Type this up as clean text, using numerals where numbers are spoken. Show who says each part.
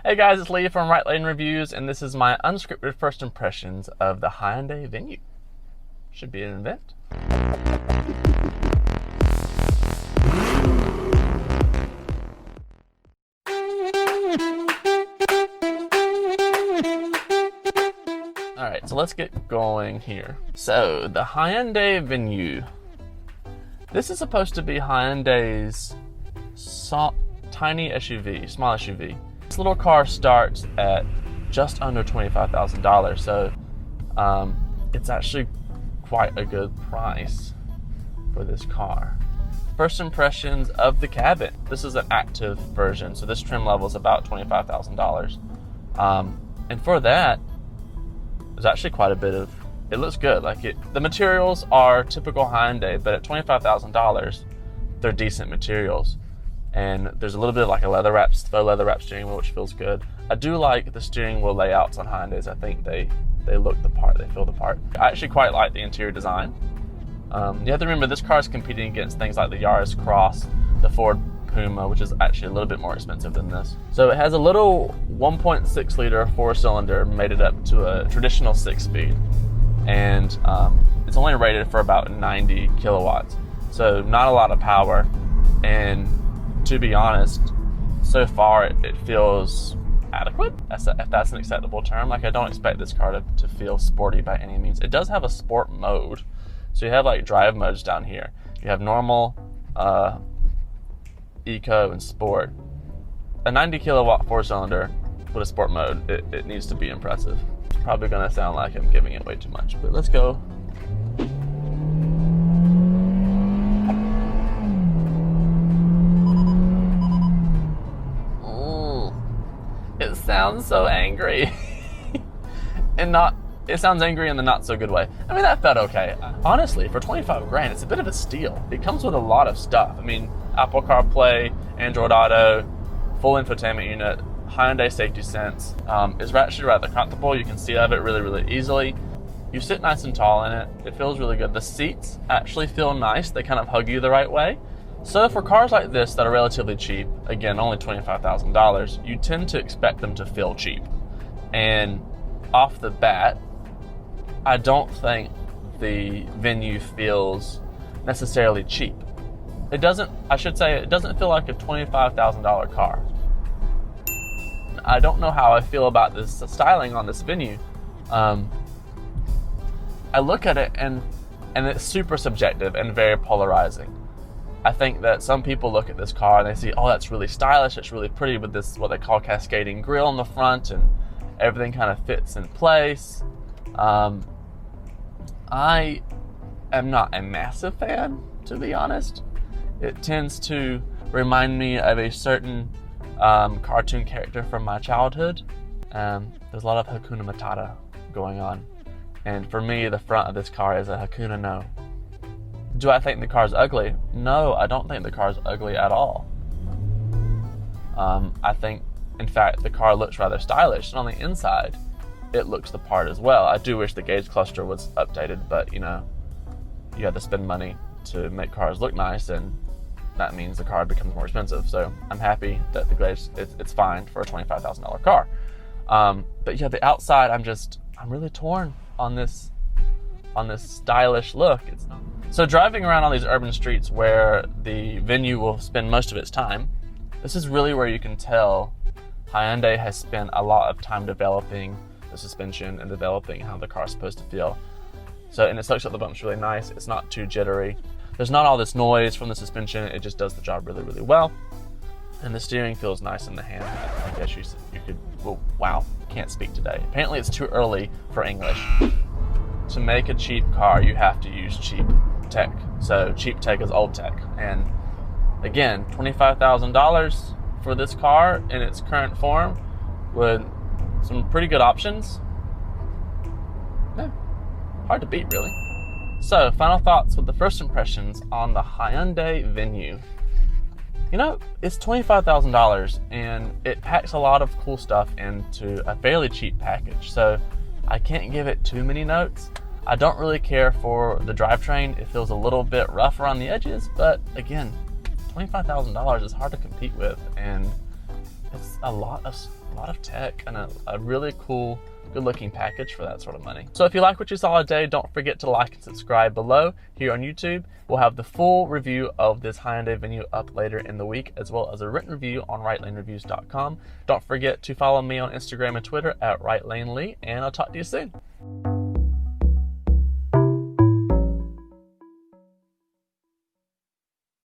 Speaker 1: Hey guys, it's Lee from Right Lane Reviews, and this is my unscripted first impressions of the Hyundai Venue. Should be an event. Alright, so let's get going here. So, the Hyundai Venue. This is supposed to be Hyundai's tiny SUV, small SUV. This little car starts at just under $25,000, so it's actually quite a good price for this car. First impressions of the cabin. This is an active version, so this trim level is about $25,000. And for that, there's actually quite a bit of, it looks good. The materials are typical Hyundai, but at $25,000, they're decent materials. And there's a little bit of like a faux leather wrap steering wheel, which feels good. I do like the steering wheel layouts on Hyundais. I think they look the part, they feel the part. I actually quite like the interior design. You have to remember this car is competing against things like the Yaris Cross, the Ford Puma, which is actually a little bit more expensive than this. So it has a little 1.6 liter 4-cylinder mated up to a traditional 6-speed. And it's only rated for about 90 kilowatts. So not a lot of power. And to be honest, so far it feels adequate, if that's an acceptable term. Like, I don't expect this car to feel sporty by any means. It does have a sport mode. So you have like drive modes down here. You have normal, eco, and sport. A 90 kilowatt 4-cylinder with a sport mode, it needs to be impressive. It's probably gonna sound like I'm giving it way too much, but let's go. It sounds so angry. It sounds angry in the not so good way. I mean, that felt okay. Honestly, for 25 grand, it's a bit of a steal. It comes with a lot of stuff. I mean, Apple CarPlay, Android Auto, full infotainment unit, Hyundai Safety Sense. It's actually rather comfortable. You can see out of it really, really easily. You sit nice and tall in it. It feels really good. The seats actually feel nice. They kind of hug you the right way. So for cars like this that are relatively cheap, again, only $25,000, you tend to expect them to feel cheap. And off the bat, I don't think the Venue feels necessarily cheap. It doesn't feel like a $25,000 car. I don't know how I feel about this styling on this Venue. I look at it and it's super subjective and very polarizing. I think that some people look at this car and they see, oh, that's really stylish, it's really pretty with this, what they call cascading grille in the front, and everything kind of fits in place. I am not a massive fan, to be honest. It tends to remind me of a certain cartoon character from my childhood. There's a lot of Hakuna Matata going on. And for me, the front of this car is a Hakuna no. Do I think the car's ugly? No, I don't think the car's ugly at all. I think, in fact, the car looks rather stylish, and on the inside, it looks the part as well. I do wish the gauge cluster was updated, but you have to spend money to make cars look nice, and that means the car becomes more expensive. So I'm happy that the gauge, it's fine for a $25,000 car. But yeah, the outside, I'm really torn on this stylish look. It's not. So driving around on these urban streets where the Venue will spend most of its time, this is really where you can tell Hyundai has spent a lot of time developing the suspension and developing how the car's supposed to feel. So, and it soaks up the bumps really nice. It's not too jittery. There's not all this noise from the suspension. It just does the job really, really well. And the steering feels nice in the hand. I guess you could, well, wow, can't speak today. Apparently it's too early for English. To make a cheap car, you have to use cheap tech. So cheap tech is old tech. And again, $25,000 for this car in its current form with some pretty good options. Yeah, hard to beat, really. So, final thoughts with the first impressions on the Hyundai Venue. It's $25,000 and it packs a lot of cool stuff into a fairly cheap package. So I can't give it too many notes. I don't really care for the drivetrain. It feels a little bit rough around the edges, but again, $25,000 is hard to compete with, and it's a lot of tech and a really cool, good looking package for that sort of money. So if you like what you saw today, don't forget to like and subscribe below here on YouTube. We'll have the full review of this Hyundai Venue up later in the week, as well as a written review on RightLaneReviews.com. Don't forget to follow me on Instagram and Twitter at RightLaneLee, and I'll talk to you soon.